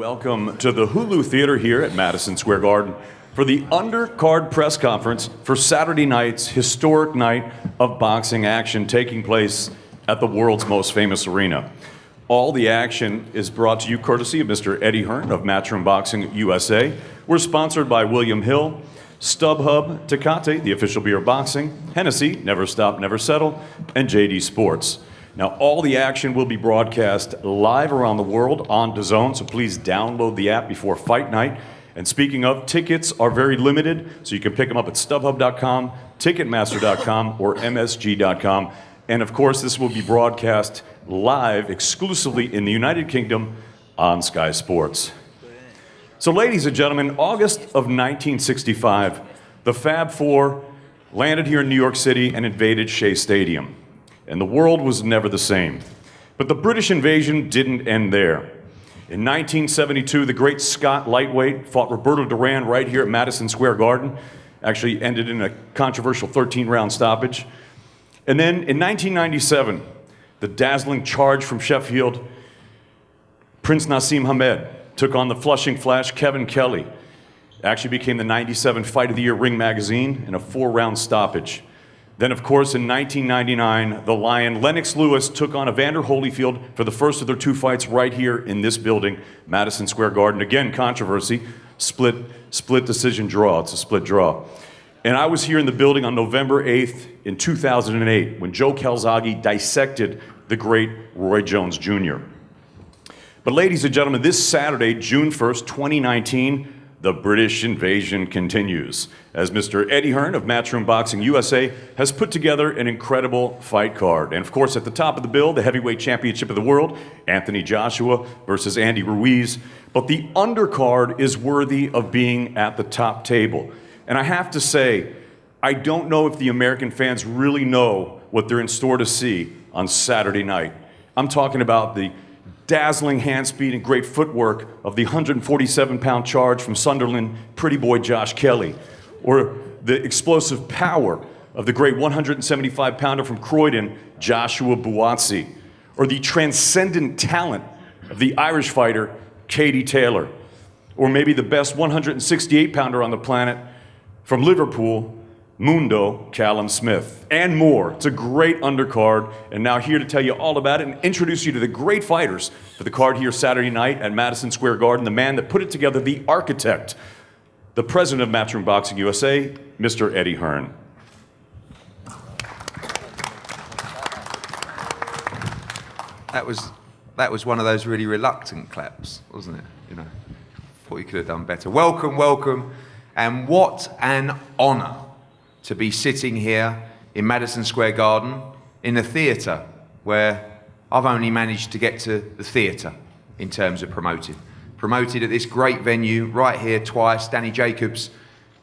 Welcome to the Hulu Theater here at Madison Square Garden for the Undercard press conference for Saturday night's historic night of boxing action taking place at the world's most famous arena. All the action is brought to you courtesy of Mr. Eddie Hearn of Matchroom Boxing USA. We're sponsored by William Hill, StubHub, Tecate, the official beer of boxing, Hennessy, Never Stop, Never Settle, and JD Sports. Now, all the action will be broadcast live around the world on DAZN, so please download the app before fight night. And speaking of, tickets are very limited, so you can pick them up at StubHub.com, Ticketmaster.com, or MSG.com. And of course, this will be broadcast live exclusively in the United Kingdom on Sky Sports. So, ladies and gentlemen, August of 1965, the Fab Four landed here in New York City and invaded Shea Stadium. And the world was never the same. But the British invasion didn't end there. In 1972, the great Scott lightweight fought Roberto Duran right here at Madison Square Garden. Actually ended in a controversial 13-round stoppage. And then in 1997, the dazzling charge from Sheffield, Prince Nassim Hamed took on the Flushing Flash Kevin Kelly. Actually became the 97 Fight of the Year Ring magazine in a 4-round stoppage. Then, of course, in 1999, the Lion Lennox Lewis took on Evander Holyfield for the first of their 2 fights right here in this building, Madison Square Garden. Again, controversy, split decision draw. It's a split draw. And I was here in the building on November 8th in 2008 when Joe Calzaghe dissected the great Roy Jones Jr. But ladies and gentlemen, this Saturday, June 1st, 2019, the British invasion continues, as Mr. Eddie Hearn of Matchroom Boxing USA has put together an incredible fight card. And of course, at the top of the bill, the heavyweight championship of the world, Anthony Joshua versus Andy Ruiz. But the undercard is worthy of being at the top table. And I have to say, I don't know if the American fans really know what they're in store to see on Saturday night. I'm talking about the dazzling hand speed and great footwork of the 147-pound charge from Sunderland pretty boy Josh Kelly, or the explosive power of the great 175-pounder from Croydon, Joshua Buatsi, or the transcendent talent of the Irish fighter, Katie Taylor, or maybe the best 168-pounder on the planet from Liverpool, Mundo Callum Smith, and more. It's a great undercard, and now here to tell you all about it and introduce you to the great fighters for the card here Saturday night at Madison Square Garden, the man that put it together, the architect, the president of Matchroom Boxing USA, Mr. Eddie Hearn. That was one of those really reluctant claps, wasn't it? You know, thought you could have done better. Welcome, welcome, and what an honor to be sitting here in Madison Square Garden in a theatre where I've only managed to get to the theatre in terms of promoting. Promoted at this great venue right here twice. Danny Jacobs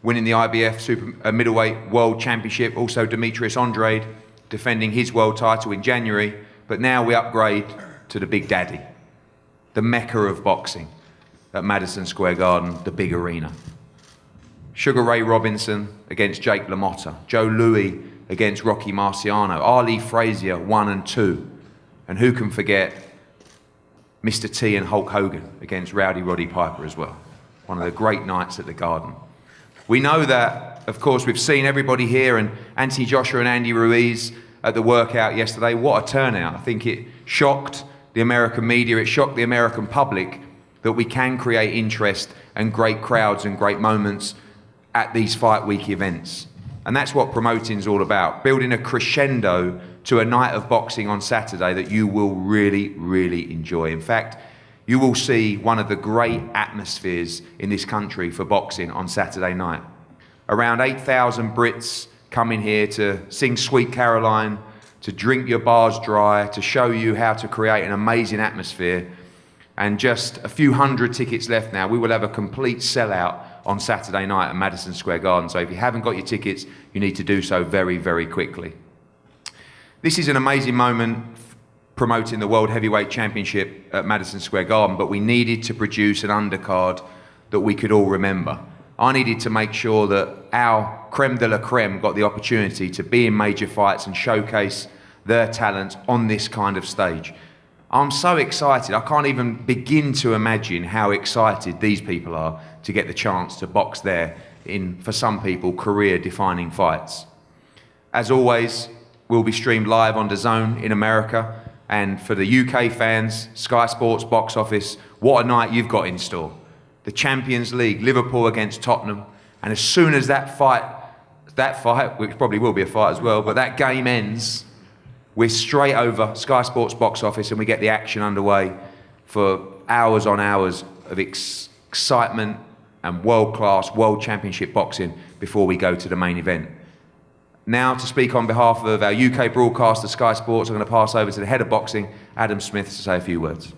winning the IBF middleweight world championship. Also Demetrius Andrade defending his world title in January. But now we upgrade to the Big Daddy, the mecca of boxing at Madison Square Garden, the big arena. Sugar Ray Robinson against Jake LaMotta, Joe Louis against Rocky Marciano, Ali Frazier 1 and 2, and who can forget Mr. T and Hulk Hogan against Rowdy Roddy Piper as well. One of the great nights at the Garden. We know that, of course, we've seen everybody here, and Anthony Joshua and Andy Ruiz at the workout yesterday. What a turnout. I think it shocked the American media, it shocked the American public that we can create interest and great crowds and great moments at these fight week events. And that's what promoting is all about, building a crescendo to a night of boxing on Saturday that you will really, really enjoy. In fact, you will see one of the great atmospheres in this country for boxing on Saturday night. Around 8,000 Brits coming here to sing Sweet Caroline, to drink your bars dry, to show you how to create an amazing atmosphere. And just a few hundred tickets left now. We will have a complete sellout on Saturday night at Madison Square Garden. So if you haven't got your tickets, you need to do so very, very quickly. This is an amazing moment promoting the World Heavyweight Championship at Madison Square Garden, but we needed to produce an undercard that we could all remember. I needed to make sure that our creme de la creme got the opportunity to be in major fights and showcase their talent on this kind of stage. I'm so excited. I can't even begin to imagine how excited these people are to get the chance to box there in, for some people, career-defining fights. As always, we'll be streamed live on DAZN in America. And for the UK fans, Sky Sports box office, what a night you've got in store. The Champions League, Liverpool against Tottenham. And as soon as that fight, which probably will be a fight as well, but that game ends, we're straight over Sky Sports box office and we get the action underway for hours on hours of excitement and world-class, world championship boxing before we go to the main event. Now, to speak on behalf of our UK broadcaster, Sky Sports, I'm going to pass over to the head of boxing, Adam Smith, to say a few words.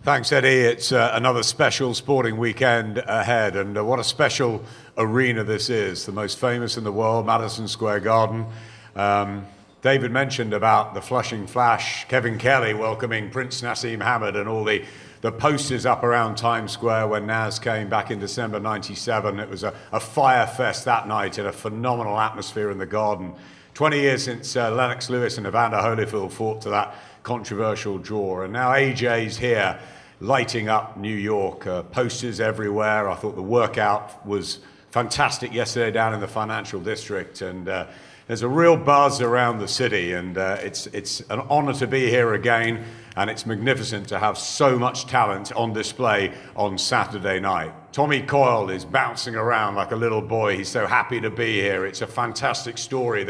Thanks, Eddie. It's another special sporting weekend ahead, and what a special arena this is. The most famous in the world, Madison Square Garden. David mentioned about the Flushing Flash, Kevin Kelly welcoming Prince Nassim Hamid and all the posters up around Times Square when Nas came back in December '97. It was a fire fest that night and a phenomenal atmosphere in the Garden. 20 years since Lennox Lewis and Evander Holyfield fought to that controversial draw. And now AJ's here lighting up New York. Posters everywhere. I thought the workout was fantastic yesterday down in the Financial District. And there's a real buzz around the city. And it's an honor to be here again. And it's magnificent to have so much talent on display on Saturday night. Tommy Coyle is bouncing around like a little boy. He's so happy to be here. It's a fantastic story.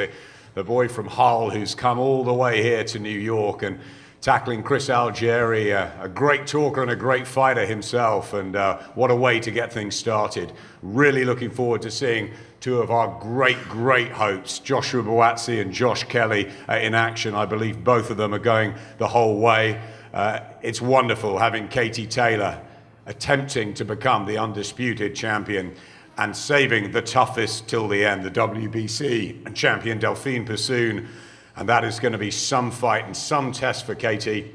The boy from Hull who's come all the way here to New York and tackling Chris Algieri, a great talker and a great fighter himself. And what a way to get things started. Really looking forward to seeing two of our great hopes, Joshua Buatsi and Josh Kelly, in action. I believe both of them are going the whole way. It's wonderful having Katie Taylor attempting to become the undisputed champion and saving the toughest till the end, the WBC and champion Taylor-Persoon. And that is going to be some fight and some test for Katie.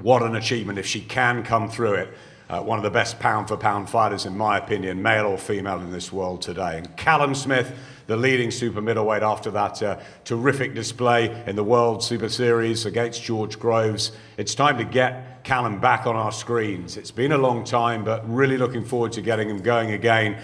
What an achievement if she can come through it. One of the best pound-for-pound fighters, in my opinion, male or female in this world today. And Callum Smith, the leading super middleweight after that terrific display in the World Super Series against George Groves. It's time to get Callum back on our screens. It's been a long time, but really looking forward to getting him going again.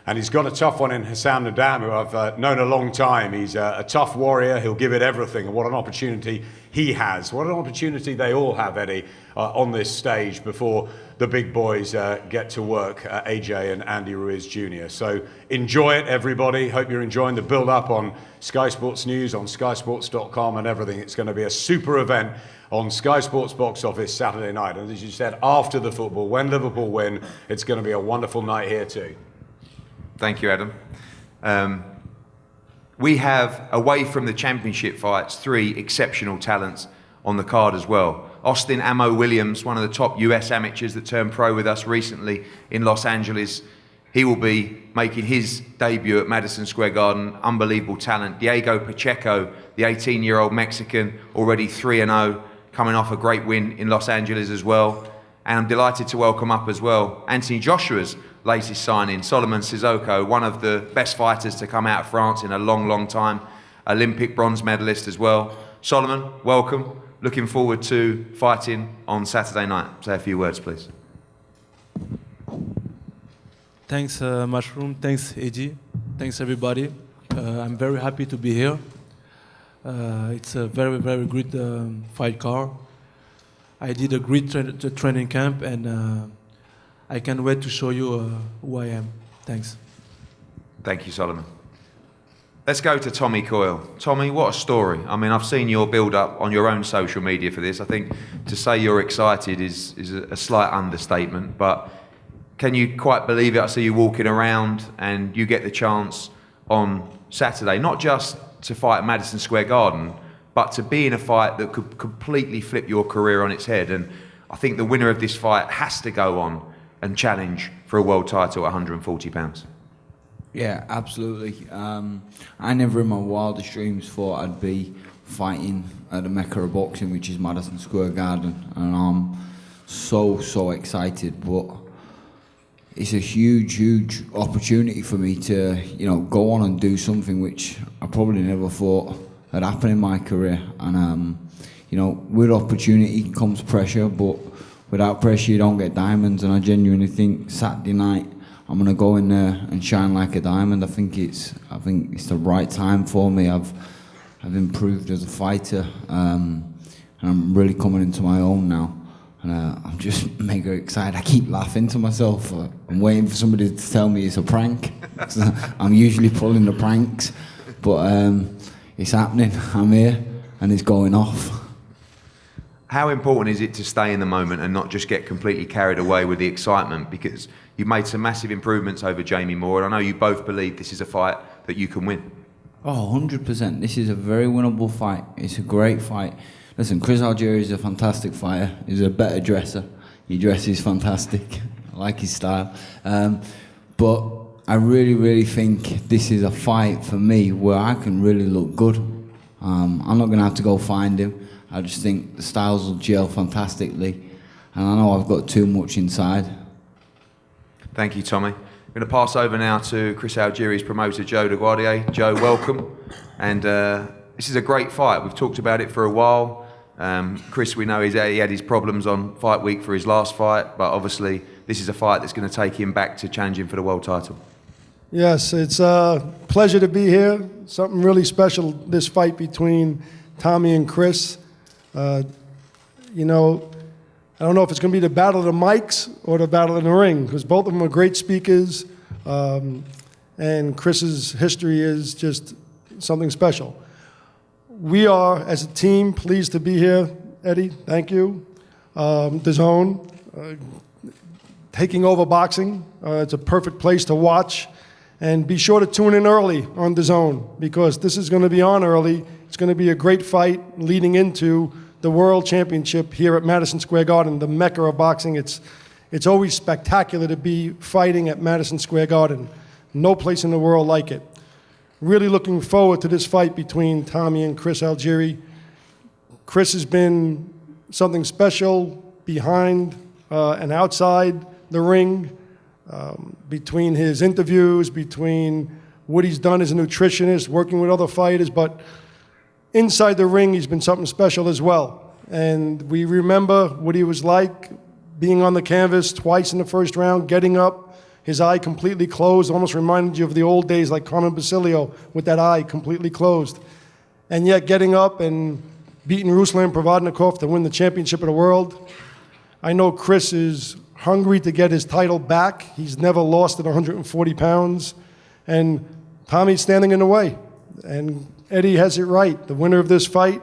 And he's got a tough one in Hassan Nadam, who I've known a long time. He's a tough warrior. He'll give it everything. And what an opportunity he has. What an opportunity they all have, Eddie, on this stage before the big boys get to work, AJ and Andy Ruiz Jr. So enjoy it, everybody. Hope you're enjoying the build-up on Sky Sports News, on skysports.com and everything. It's going to be a super event on Sky Sports box office Saturday night. And as you said, after the football, when Liverpool win, it's going to be a wonderful night here too. Thank you, Adam. We have, away from the championship fights, 3 exceptional talents on the card as well. Austin Ammo Williams, one of the top US amateurs that turned pro with us recently in Los Angeles. He will be making his debut at Madison Square Garden. Unbelievable talent. Diego Pacheco, the 18-year-old Mexican, already 3-0, coming off a great win in Los Angeles as well. And I'm delighted to welcome up as well Anthony Joshua's latest signing, Solomon Sissoko, one of the best fighters to come out of France in a long time. Olympic bronze medalist as well. Solomon, welcome. Looking forward to fighting on Saturday night. Say a few words, please. Thanks, Mushroom. Thanks, Eddie. Thanks, everybody. I'm very happy to be here. It's a very good fight card. I did a great training camp, and I can't wait to show you who I am. Thanks. Thank you, Solomon. Let's go to Tommy Coyle. Tommy, what a story. I mean, I've seen your build-up on your own social media for this. I think to say you're excited is a slight understatement, but can you quite believe it? I see you walking around and you get the chance on Saturday, not just to fight at Madison Square Garden, but to be in a fight that could completely flip your career on its head. And I think the winner of this fight has to go on and challenge for a world title at 140 pounds. Yeah, absolutely. I never in my wildest dreams thought I'd be fighting at the Mecca of boxing, which is Madison Square Garden, and I'm so excited. But it's a huge opportunity for me to, go on and do something which I probably never thought had happened in my career. And you know, with opportunity comes pressure, but without pressure you don't get diamonds. And I genuinely think Saturday night I'm gonna go in there and shine like a diamond. I think it's the right time for me. I've improved as a fighter, and I'm really coming into my own now. And I'm just mega excited. I keep laughing to myself. I'm waiting for somebody to tell me it's a prank. I'm usually pulling the pranks, but it's happening. I'm here, and it's going off. How important is it to stay in the moment and not just get completely carried away with the excitement? Because you've made some massive improvements over Jamie Moore, and I know you both believe this is a fight that you can win. Oh, 100%. This is a very winnable fight. It's a great fight. Listen, Chris Algieri is a fantastic fighter. He's a better dresser. He dresses fantastic. I like his style. But I really, really think this is a fight for me where I can really look good. I'm not going to have to go find him. I just think the styles will gel fantastically. And I know I've got too much inside. Thank you, Tommy. I'm going to pass over now to Chris Algieri's promoter, Joe DeGuardier. Joe, welcome. And this is a great fight. We've talked about it for a while. Chris, we know he had his problems on fight week for his last fight, but obviously this is a fight that's going to take him back to challenging for the world title. Yes, it's a pleasure to be here. Something really special, this fight between Tommy and Chris. You know, I don't know if it's going to be the battle of the mics or the battle in the ring, because both of them are great speakers, and Chris's history is just something special. We are, as a team, pleased to be here. Eddie, thank you. DAZN, taking over boxing. It's a perfect place to watch. And be sure to tune in early on DAZN, because this is going to be on early. It's going to be a great fight leading into the World Championship here at Madison Square Garden, the mecca of boxing. It's always spectacular to be fighting at Madison Square Garden. No place in the world like it. Really looking forward to this fight between Tommy and Chris Algieri. Chris has been something special behind and outside the ring, between his interviews, between what he's done as a nutritionist, working with other fighters, but inside the ring, he's been something special as well. And we remember what he was like being on the canvas twice in the first round, getting up, his eye completely closed, almost reminded you of the old days like Carmen Basilio with that eye completely closed. And yet getting up and beating Ruslan Provodnikov to win the championship of the world. I know Chris is hungry to get his title back. He's never lost at 140 pounds. And Tommy's standing in the way. And Eddie has it right. The winner of this fight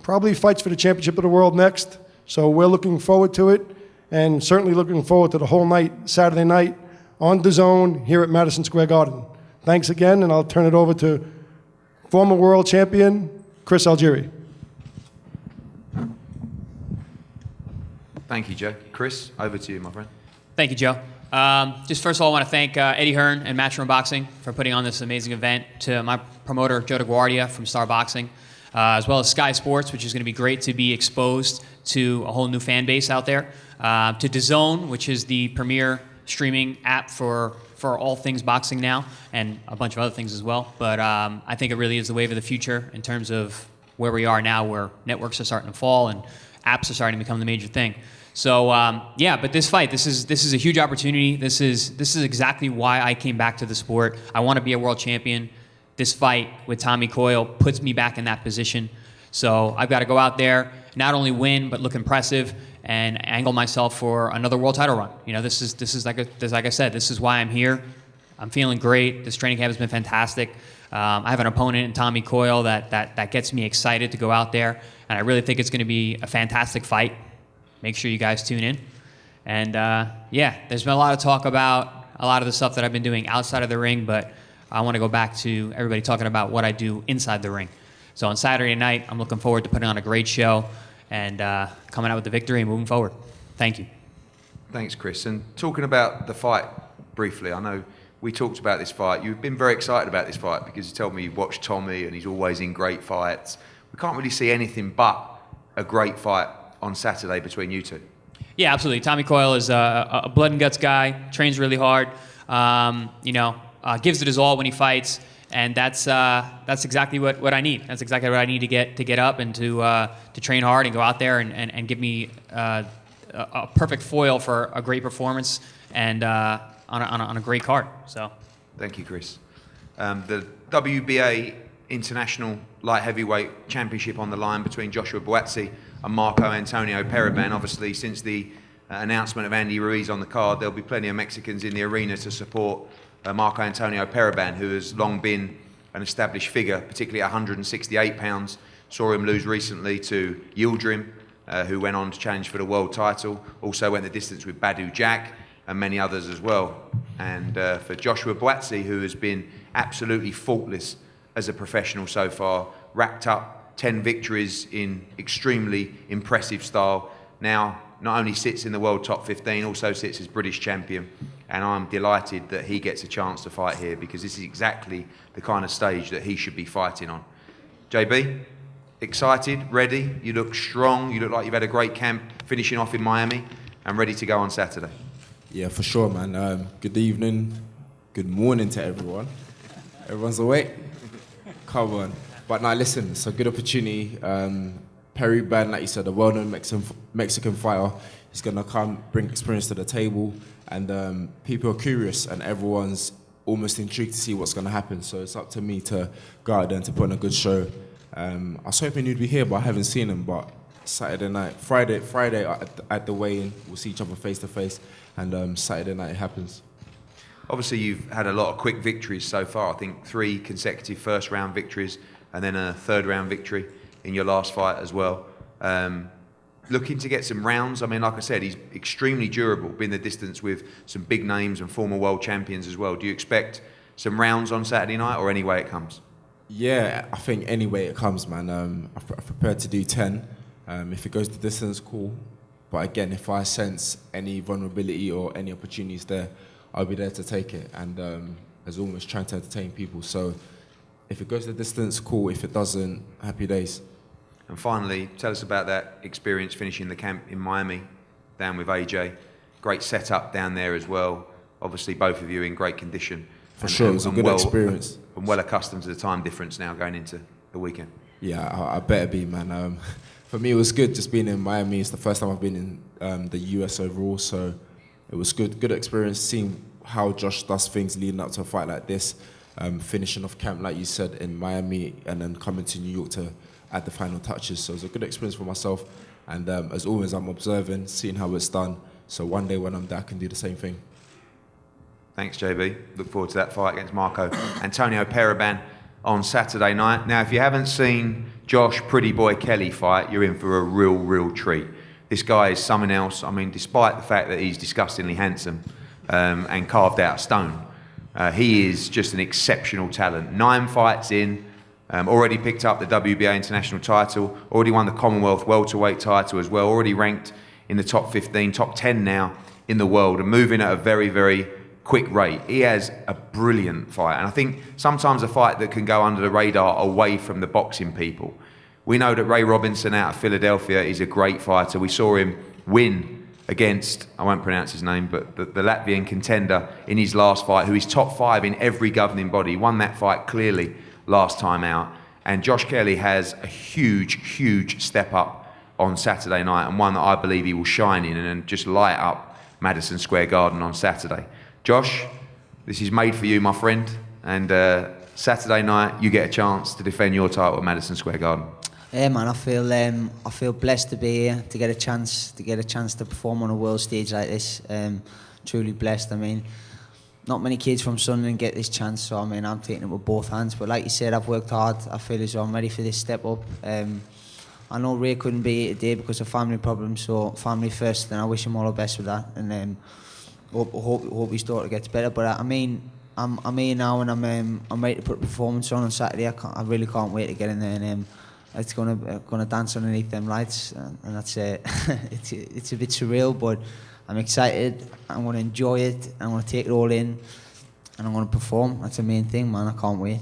probably fights for the championship of the world next. So we're looking forward to it, and certainly looking forward to the whole night, Saturday night, on DAZN here at Madison Square Garden. Thanks again, and I'll turn it over to former world champion, Chris Algieri. Thank you, Joe. Chris, over to you, my friend. Thank you, Joe. Just first of all, I want to thank Eddie Hearn and Matchroom Boxing for putting on this amazing event, to my promoter, Joe DeGuardia from Star Boxing, as well as Sky Sports, which is going to be great to be exposed to a whole new fan base out there, to DAZN, which is the premier streaming app for all things boxing now, and a bunch of other things as well. But I think it really is the wave of the future in terms of where we are now, where networks are starting to fall and apps are starting to become the major thing. So yeah, but this fight, this is a huge opportunity. This is exactly why I came back to the sport. I want to be a world champion. This fight with Tommy Coyle puts me back in that position. So I've got to go out there, not only win, but look impressive and angle myself for another world title run. You know, this is like I said, this is why I'm here. I'm feeling great. This training camp has been fantastic. I have an opponent in Tommy Coyle that gets me excited to go out there, and I really think it's going to be a fantastic fight. Make sure you guys tune in. And yeah, there's been a lot of talk about a lot of the stuff that I've been doing outside of the ring, but I want to go back to everybody talking about what I do inside the ring. So on Saturday night, I'm looking forward to putting on a great show and coming out with the victory and moving forward. Thank you. Thanks, Chris. And talking about the fight briefly, I know we talked about this fight. You've been very excited about this fight because you told me you've watched Tommy and he's always in great fights. We can't really see anything but a great fight on Saturday between you two. Yeah, absolutely. Tommy Coyle is a blood and guts guy, trains really hard, gives it his all when he fights, and that's exactly what I need. That's exactly what I need to get up and to train hard and go out there and give me a perfect foil for a great performance and on a great card. So, thank you, Chris. The WBA International Light Heavyweight Championship on the line between Joshua Buatsi and Marco Antonio Periban. Obviously, since the announcement of Andy Ruiz on the card, there'll be plenty of Mexicans in the arena to support Marco Antonio Periban, who has long been an established figure, particularly at 168 pounds. Saw him lose recently to Yildirim, who went on to challenge for the world title. Also went the distance with Badu Jack and many others as well. And for Joshua Buatsi, who has been absolutely faultless as a professional so far, racked up 10 victories in extremely impressive style. Now, not only sits in the world top 15, also sits as British champion. And I'm delighted that he gets a chance to fight here, because this is exactly the kind of stage that he should be fighting on. JB, excited, ready? You look strong. You look like you've had a great camp, finishing off in Miami, and ready to go on Saturday. Yeah, for sure, man. Good evening, good morning to everyone. Everyone's awake? Come on. But now, listen, it's a good opportunity. Periban, like you said, a well-known Mexican fighter. He's going to come, bring experience to the table, and people are curious, and everyone's almost intrigued to see what's going to happen. So it's up to me to go out there and to put on a good show. I was hoping you'd be here, but I haven't seen him. But Saturday night, Friday at the weigh-in, we'll see each other face to face, and Saturday night it happens. Obviously, you've had a lot of quick victories so far. I think 3 consecutive first-round victories and then a third-round victory in your last fight as well. Looking to get some rounds. I mean, like I said, he's extremely durable, been the distance with some big names and former world champions as well. Do you expect some rounds on Saturday night, or any way it comes? Yeah, I think any way it comes, man. I'm prepared to do 10. If it goes the distance, cool. But again, if I sense any vulnerability or any opportunities there, I'll be there to take it. And as always, trying to entertain people. So if it goes the distance, cool. If it doesn't, happy days. And finally, tell us about that experience finishing the camp in Miami, down with AJ. Great setup down there as well. Obviously, both of you in great condition. For sure, it was a good experience. And well accustomed to the time difference now going into the weekend. Yeah, I better be, man. For me, it was good just being in Miami. It's the first time I've been in the US overall, so it was good experience seeing how Josh does things leading up to a fight like this, finishing off camp, like you said, in Miami, and then coming to New York to add the final touches. So it was a good experience for myself, and as always, I'm observing, seeing how it's done, so one day when I'm there, I can do the same thing. Thanks, JB. Look forward to that fight against Marco Antonio Periban on Saturday night. Now, if you haven't seen Josh Pretty Boy Kelly fight, you're in for a real treat. This guy is something else. I mean, despite the fact that he's disgustingly handsome and carved out of stone, he is just an exceptional talent. 9 fights in, already picked up the WBA international title, already won the Commonwealth welterweight title as well, already ranked in the top 15, top 10 now in the world, and moving at a very quick rate. He has a brilliant fight, and I think sometimes a fight that can go under the radar away from the boxing people. We know that Ray Robinson out of Philadelphia is a great fighter. We saw him win against, I won't pronounce his name, but the Latvian contender in his last fight, who is top 5 in every governing body. He won that fight clearly last time out. And Josh Kelly has a huge step up on Saturday night, and one that I believe he will shine in and just light up Madison Square Garden on Saturday. Josh, this is made for you, my friend, and Saturday night you get a chance to defend your title at Madison Square Garden. Yeah, man, I feel blessed to be here, to get a chance to perform on a world stage like this. Truly blessed. I mean, not many kids from Sunderland get this chance, so I mean, I'm taking it with both hands. But like you said, I've worked hard. I feel as though I'm ready for this step up. I know Ray couldn't be here today because of family problems, so family first, and I wish him all the best with that. And hope his daughter gets better. But I mean, I'm here now, and I'm ready to put a performance on Saturday. I really can't wait to get in there, and it's gonna dance underneath them lights, and that's it. It's a bit surreal, but I'm excited. I'm gonna enjoy it. I'm gonna take it all in, and I'm gonna perform. That's the main thing, man. I can't wait.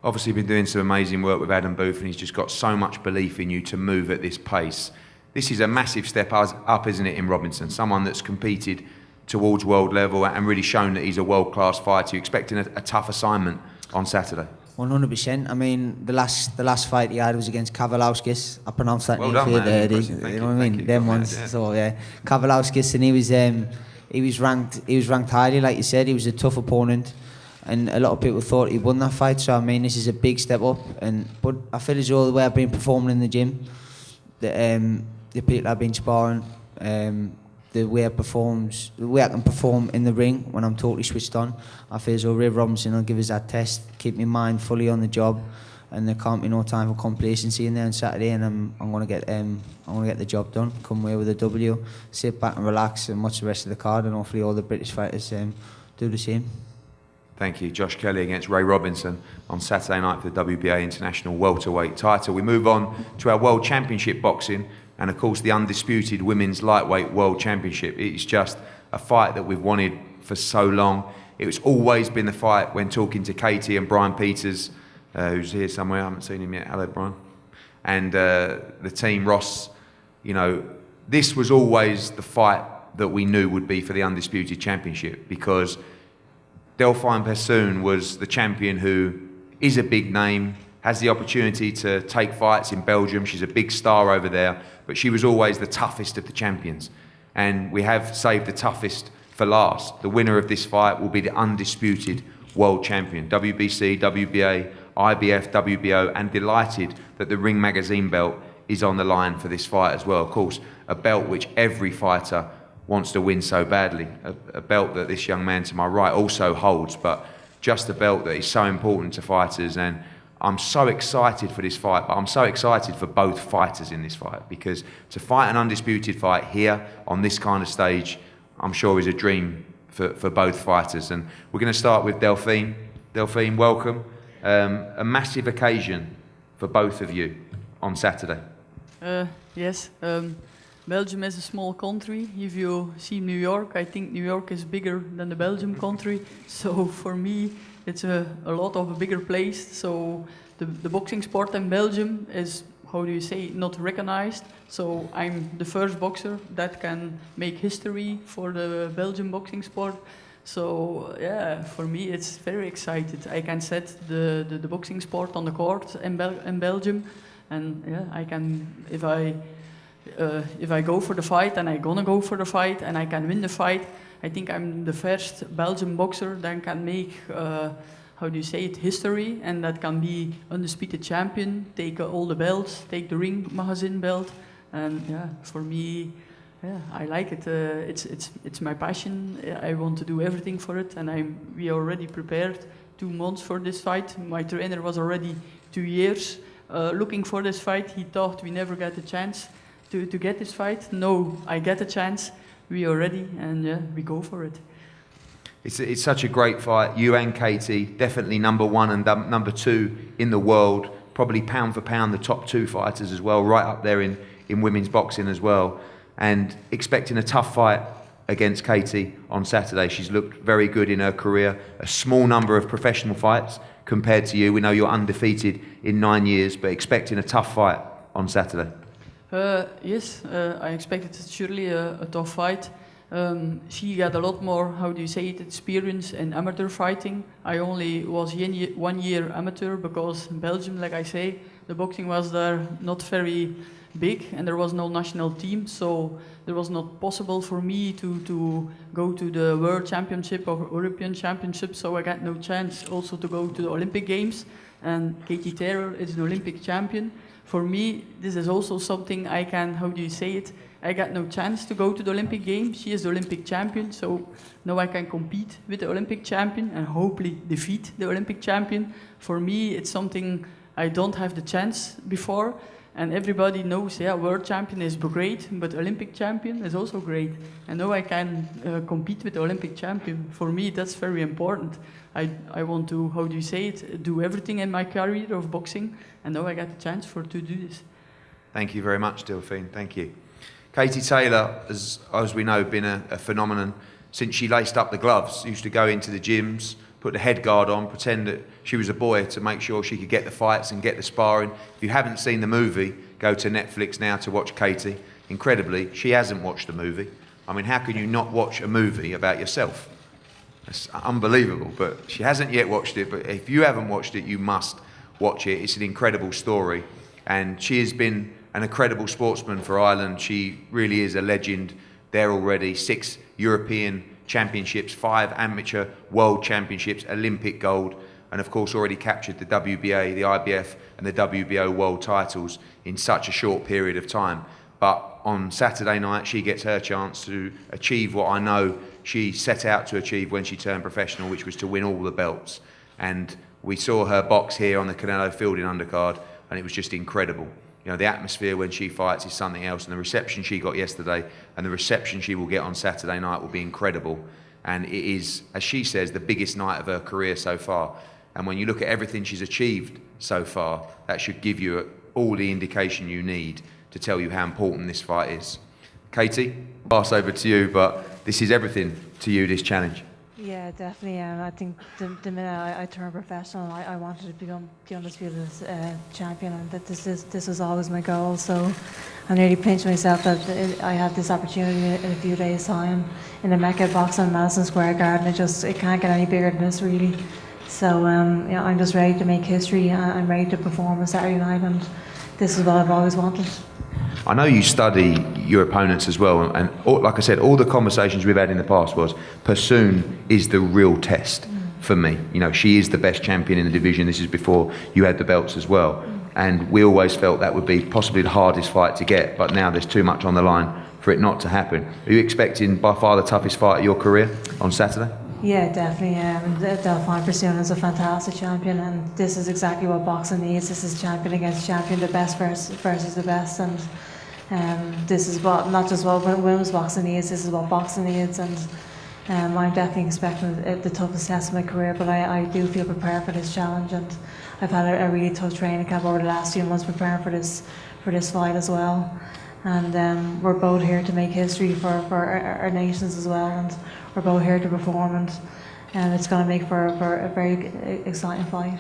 Obviously, been doing some amazing work with Adam Booth, and he's just got so much belief in you to move at this pace. This is a massive step up, isn't it, in Robinson? Someone that's competed towards world level and really shown that he's a world-class fighter. You're expecting a tough assignment on Saturday? 100%. I mean, the last fight he had was against Kavalauskas. I pronounced that Well name done, for you man. there. Impressive. Thank You you, know what I thank mean? you. Them Got ones. that, yeah. So yeah, Kavalauskas, and he was ranked highly, like you said. He was a tough opponent, and a lot of people thought he won that fight. So I mean, this is a big step up. But I feel as though the way I've been performing in the gym, the people I've been sparring, the way I can perform in the ring when I'm totally switched on. I feel as though Ray Robinson will give us that test, keep my mind fully on the job, and there can't be no time for complacency in there on Saturday. And I'm gonna get the job done, come away with a W, sit back and relax and watch the rest of the card, and hopefully all the British fighters do the same. Thank you. Josh Kelly against Ray Robinson on Saturday night for the WBA International Welterweight title. We move on to our World Championship boxing and, of course, the undisputed Women's Lightweight World Championship. It's just a fight that we've wanted for so long. It's always been the fight when talking to Katie and Brian Peters, who's here somewhere. I haven't seen him yet. Hello, Brian. And the team, Ross, you know, this was always the fight that we knew would be for the undisputed championship, because Taylor-Persoon was the champion who is a big name, has the opportunity to take fights in Belgium. She's a big star over there, but she was always the toughest of the champions. And we have saved the toughest for last. The winner of this fight will be the undisputed world champion, WBC, WBA, IBF, WBO, and delighted that the Ring Magazine belt is on the line for this fight as well. Of course, a belt which every fighter wants to win so badly, a belt that this young man to my right also holds, but just a belt that is so important to fighters. And I'm so excited for this fight, but I'm so excited for both fighters in this fight, because to fight an undisputed fight here on this kind of stage, I'm sure is a dream for both fighters. And we're going to start with Delphine. Delphine, welcome. A massive occasion for both of you on Saturday. Yes. Belgium is a small country. If you see New York, I think New York is bigger than the Belgium country. So for me, it's a lot of a bigger place. So the boxing sport in Belgium is, how do you say, not recognized. So I'm the first boxer that can make history for the Belgian boxing sport. So yeah, for me it's very excited. I can set the boxing sport on the court in Belgium, and yeah, I can, if I go for the fight, and I'm gonna go for the fight, and I can win the fight, I think I'm the first Belgian boxer that can make, how do you say it, history, and that can be undisputed champion, take all the belts, take the Ring Magazine belt, and yeah, for me, yeah, I like it. It's my passion. I want to do everything for it, and we are already prepared 2 months for this fight. My trainer was already 2 years looking for this fight. He thought we never get a chance to get this fight. No, I get a chance. We are ready, and yeah, we go for it. It's such a great fight. You and Katie, definitely number 1 and number 2 in the world. Probably pound for pound the top 2 fighters as well, right up there in women's boxing as well. And expecting a tough fight against Katie on Saturday. She's looked very good in her career. A small number of professional fights compared to you. We know you're undefeated in 9 years, but expecting a tough fight on Saturday. Yes, I expected surely a tough fight. She got a lot more, how do you say it, experience in amateur fighting. I only was 1 year amateur, because in Belgium, like I say, the boxing was there not very big, and there was no national team, so it was not possible for me to go to the World Championship or European Championship, so I got no chance also to go to the Olympic Games. And Katie Taylor is an Olympic champion. For me, this is also something I can, how do you say it, I got no chance to go to the Olympic Games. She is the Olympic champion, so now I can compete with the Olympic champion and hopefully defeat the Olympic champion. For me, it's something I don't have the chance before. And everybody knows, yeah, world champion is great, but Olympic champion is also great. And now I can compete with the Olympic champion. For me, that's very important. I want to, how do you say it, do everything in my career of boxing, and now I got the chance to do this. Thank you very much, Delphine. Thank you. Katie Taylor, as we know, been a phenomenon since she laced up the gloves. Used to go into the gyms, put the head guard on, pretend that she was a boy to make sure she could get the fights and get the sparring. If you haven't seen the movie, go to Netflix now to watch Katie. Incredibly, she hasn't watched the movie. I mean, how can you not watch a movie about yourself? It's unbelievable, but she hasn't yet watched it. But if you haven't watched it, you must watch it. It's an incredible story, and she has been an incredible sportsman for Ireland. She really is a legend there already. 6 European championships, 5 amateur world championships, Olympic gold, and of course already captured the WBA, the IBF and the WBO world titles in such a short period of time. But on Saturday night, she gets her chance to achieve what I know she set out to achieve when she turned professional, which was to win all the belts. And we saw her box here on the Canelo field in Undercard, and it was just incredible. You know, the atmosphere when she fights is something else, and the reception she got yesterday and the reception she will get on Saturday night will be incredible. And it is, as she says, the biggest night of her career so far. And when you look at everything she's achieved so far, that should give you all the indication you need to tell you how important this fight is. Katie, pass over to you, but this is everything to you, this challenge. Yeah, definitely. I think the minute I turned professional, I wanted to become the undisputed champion, and that this was always my goal. So I nearly pinched myself that I have this opportunity in a few days' time in the Mecca box on Madison Square Garden. It can't get any bigger than this, really. So I'm just ready to make history. I'm ready to perform on Saturday night, and this is what I've always wanted. I know you study your opponents as well, and like I said, all the conversations we've had in the past was Persoon is the real test for me. You know, she is the best champion in the division. This is before you had the belts as well, and we always felt that would be possibly the hardest fight to get, but now there's too much on the line for it not to happen. Are you expecting by far the toughest fight of your career on Saturday? Yeah, definitely. Taylor-Persoon is a fantastic champion, and this is exactly what boxing needs. This is champion against champion, the best versus the best, and this is what, not just what women's boxing needs, this is what boxing needs, and I'm definitely expecting the toughest test of my career, but I do feel prepared for this challenge, and I've had a really tough training camp over the last few months preparing for this fight as well. And we're both here to make history for our nations as well, and we're both here to perform, and it's going to make for a very exciting fight.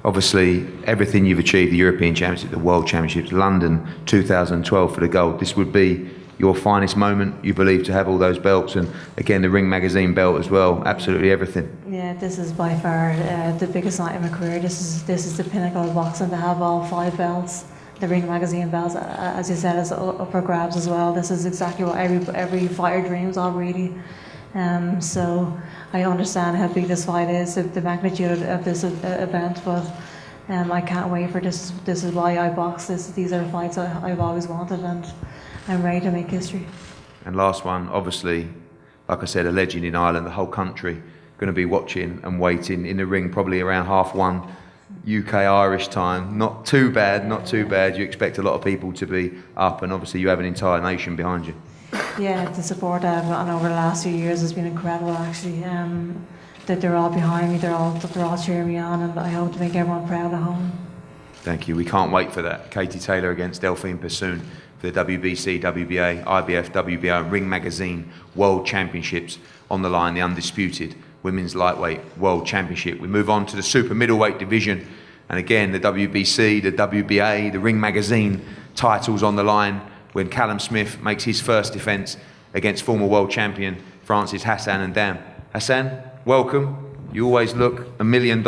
Obviously, everything you've achieved, the European Championship, the World Championships, London 2012 for the gold, this would be your finest moment, you believe, to have all those belts, and again the Ring Magazine belt as well, absolutely everything. Yeah, this is by far the biggest night in my career. This is the pinnacle of boxing, to have all 5 belts. The Ring Magazine belts, as you said, is up for grabs as well. This is exactly what every fighter dreams of, really. So I understand how big this fight is, the magnitude of this event, but I can't wait for this. This is why I box. These are the fights I've always wanted, and I'm ready to make history. And last one, obviously, like I said, a legend in Ireland, the whole country going to be watching and waiting in the ring probably around 1:30 UK-Irish time. Not too bad, not too bad. You expect a lot of people to be up, and obviously you have an entire nation behind you. Yeah, the support I've gotten over the last few years has been incredible, actually. That they're all behind me, they're all cheering me on, and I hope to make everyone proud at home. Thank you. We can't wait for that. Katie Taylor against Taylor-Persoon for the WBC, WBA, IBF, WBO, and Ring Magazine World Championships on the line, the undisputed Women's Lightweight World Championship. We move on to the super middleweight division, and again the WBC, the WBA, the Ring Magazine titles on the line when Callum Smith makes his first defence against former world champion Francis Hassan N'Dam. Hassan, welcome. You always look $1 million.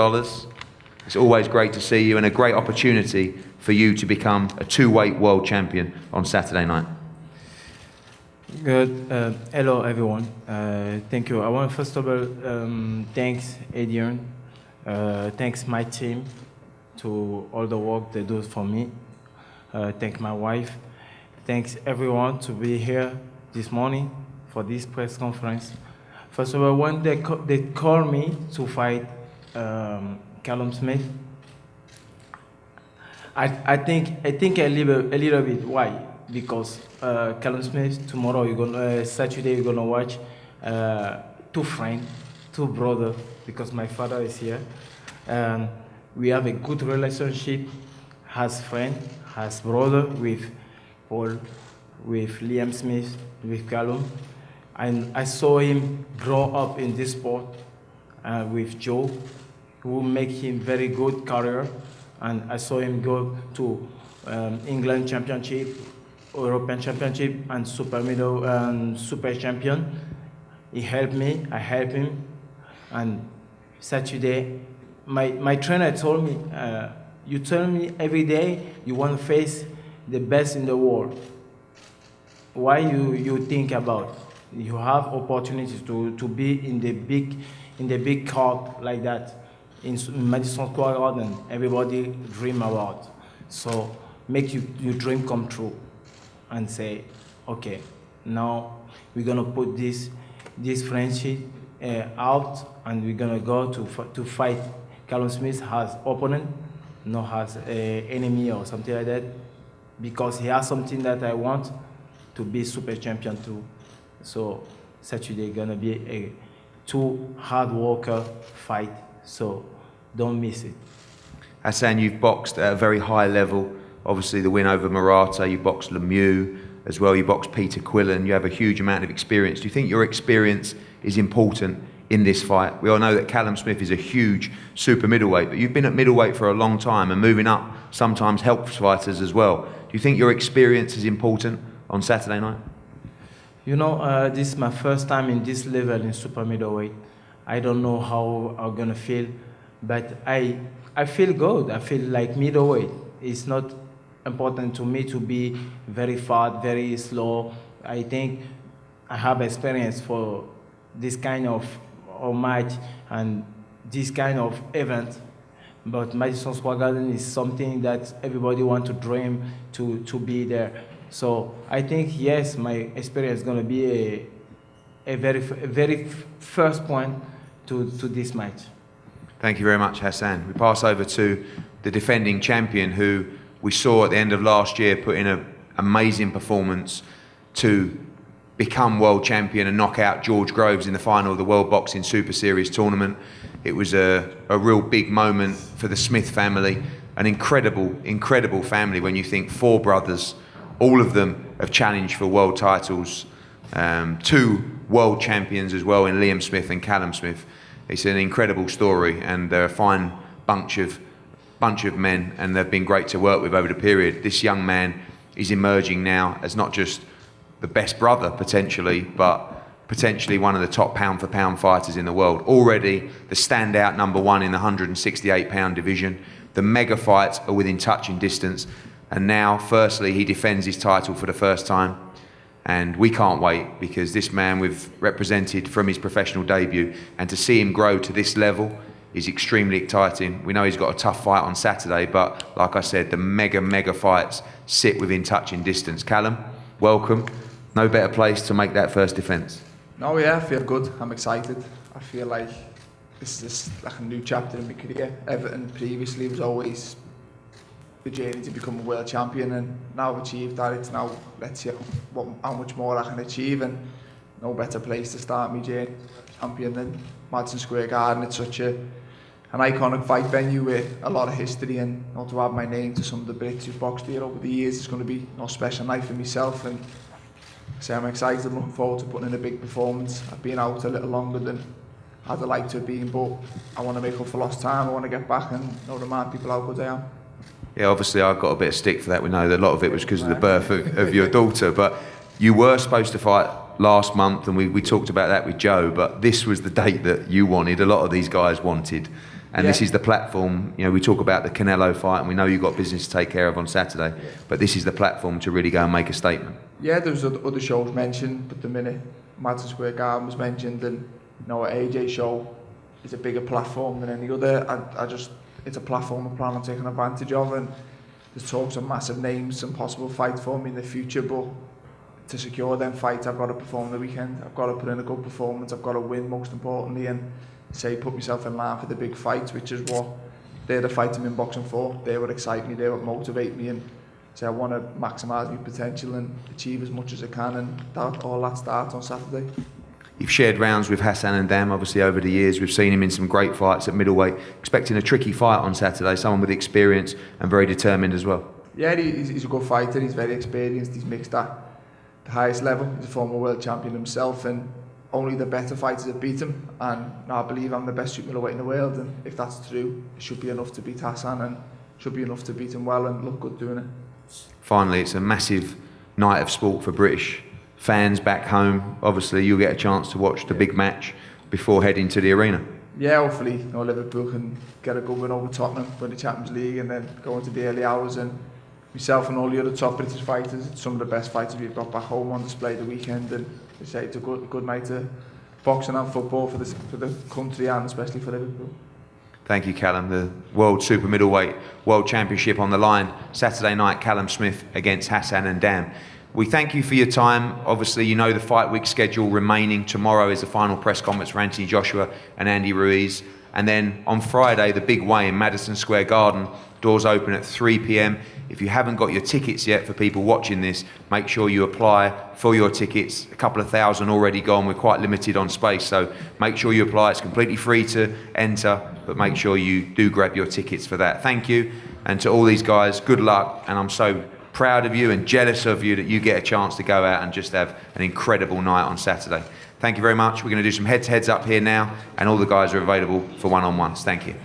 It's always great to see you, and a great opportunity for you to become a 2-weight world champion on Saturday night. Good. Hello, everyone. Thank you. I want to first of all thanks Adrian, thanks my team to all the work they do for me. Thank my wife. Thanks everyone to be here this morning for this press conference. First of all, when they called me to fight Callum Smith, I think a little bit. Why? Because Callum Smith, tomorrow Saturday you're gonna watch 2 friends, 2 brothers, because my father is here. We have a good relationship as friend, as brother with Paul, with Liam Smith, with Callum. And I saw him grow up in this sport with Joe, who make him very good career. And I saw him go to England Championship, European Championship, and super middle and super champion. He helped me, I helped him, And Saturday, my trainer told me, you tell me every day you want to face the best in the world. Why you think about? You have opportunities to be in the big card like that in Madison Square Garden. Everybody dream about. So make your dream come true, and say, okay, now we're gonna put this friendship out, and we're gonna go to fight. Callum Smith has opponent, not has enemy or something like that, because he has something that I want to be super champion too. So Saturday gonna be a two hard worker fight. So don't miss it. Hassan, you've boxed at a very high level. Obviously, the win over Murata, you boxed Lemieux as well. You boxed Peter Quillen. You have a huge amount of experience. Do you think your experience is important in this fight? We all know that Callum Smith is a huge super middleweight, but you've been at middleweight for a long time, and moving up sometimes helps fighters as well. Do you think your experience is important on Saturday night? You know, this is my first time in this level in super middleweight. I don't know how I'm gonna feel, but I feel good. I feel like middleweight. It's not important to me to be very fast, very slow. I think I have experience for this kind of match and this kind of event. But Madison Square Garden is something that everybody wants to dream to be there. So I think, yes, my experience is going to be a very first point to this match. Thank you very much, Hassan. We pass over to the defending champion, who we saw at the end of last year put in an amazing performance to become world champion and knock out George Groves in the final of the World Boxing Super Series tournament. It was a real big moment for the Smith family, an incredible family when you think 4 brothers, all of them have challenged for world titles, 2 world champions as well in Liam Smith and Callum Smith. It's an incredible story, and they're a fine bunch of men, and they've been great to work with over the period. This young man is emerging now as not just the best brother potentially, but potentially one of the top pound-for-pound fighters in the world. Already the standout #1 in the 168-pound division. The mega fights are within touching distance. And now, firstly, he defends his title for the first time. And we can't wait, because this man we've represented from his professional debut, and to see him grow to this level is extremely exciting. We know he's got a tough fight on Saturday, but like I said, the mega fights sit within touching distance. Callum, welcome. No better place to make that first defence. No, yeah, I feel good. I'm excited. I feel like this is like a new chapter in my career. Everton previously was always the journey to become a world champion, and now I've achieved that. It's now, let's see how much more I can achieve, and no better place to start my journey champion than Madison Square Garden. It's such an iconic fight venue with a lot of history, and to add my name to some of the Brits who've boxed here over the years is going to be a special night for myself. And so I'm excited, looking forward to putting in a big performance. I've been out a little longer than I'd like to have been, but I want to make up for lost time. I want to get back and remind people how good I am. Yeah, obviously I got a bit of stick for that. We know that a lot of it was because of the birth of your daughter, but you were supposed to fight last month, and we talked about that with Joe, but this was the date that you wanted, a lot of these guys wanted, and this is the platform. You know, we talk about the Canelo fight, and we know you've got business to take care of on Saturday, but this is the platform to really go and make a statement. Yeah, there was other shows mentioned, but the minute Madison Square Garden was mentioned, and AJ show is a bigger platform than any other, it's a platform I plan on taking advantage of, and there's talks of massive names, some possible fights for me in the future, but to secure them fights, I've got to perform the weekend. I've got to put in a good performance. I've got to win, most importantly, and put myself in line for the big fights, which is what they're the fights I'm in boxing for. They would excite me, they would motivate me, and I want to maximise my potential and achieve as much as I can, and all that starts on Saturday. You've shared rounds with Hassan and Dam, obviously, over the years. We've seen him in some great fights at middleweight. Expecting a tricky fight on Saturday, someone with experience and very determined as well. Yeah, he's a good fighter. He's very experienced. He's mixed at the highest level. He's a former world champion himself, and only the better fighters have beat him. And I believe I'm the best super middleweight in the world, and if that's true, it should be enough to beat Hassan, and should be enough to beat him well and look good doing it. Finally, it's a massive night of sport for British fans back home. Obviously, you'll get a chance to watch the big match before heading to the arena. yeah, hopefully, you know, Liverpool can get a good win over Tottenham, win the Champions League, and then go into the early hours. And myself and all the other top British fighters, it's some of the best fighters we've got back home on display the weekend. And they say it's a good night of boxing and football for the country and especially for Liverpool. Thank you, Callum. The World Super Middleweight World Championship on the line. Saturday night, Callum Smith against Hassan and Dam. We thank you for your time. Obviously, you know the fight week schedule remaining. Tomorrow is the final press conference for Anthony Joshua and Andy Ruiz. And then on Friday, the big weigh in Madison Square Garden. Doors open at 3 p.m. If you haven't got your tickets yet, for people watching this, make sure you apply for your tickets. A couple of thousand already gone. We're quite limited on space, so make sure you apply. It's completely free to enter, but make sure you do grab your tickets for that. Thank you. And to all these guys, good luck. And I'm so proud of you and jealous of you that you get a chance to go out and just have an incredible night on Saturday. Thank you very much. We're going to do some head-to-heads up here now, and all the guys are available for one-on-ones. Thank you.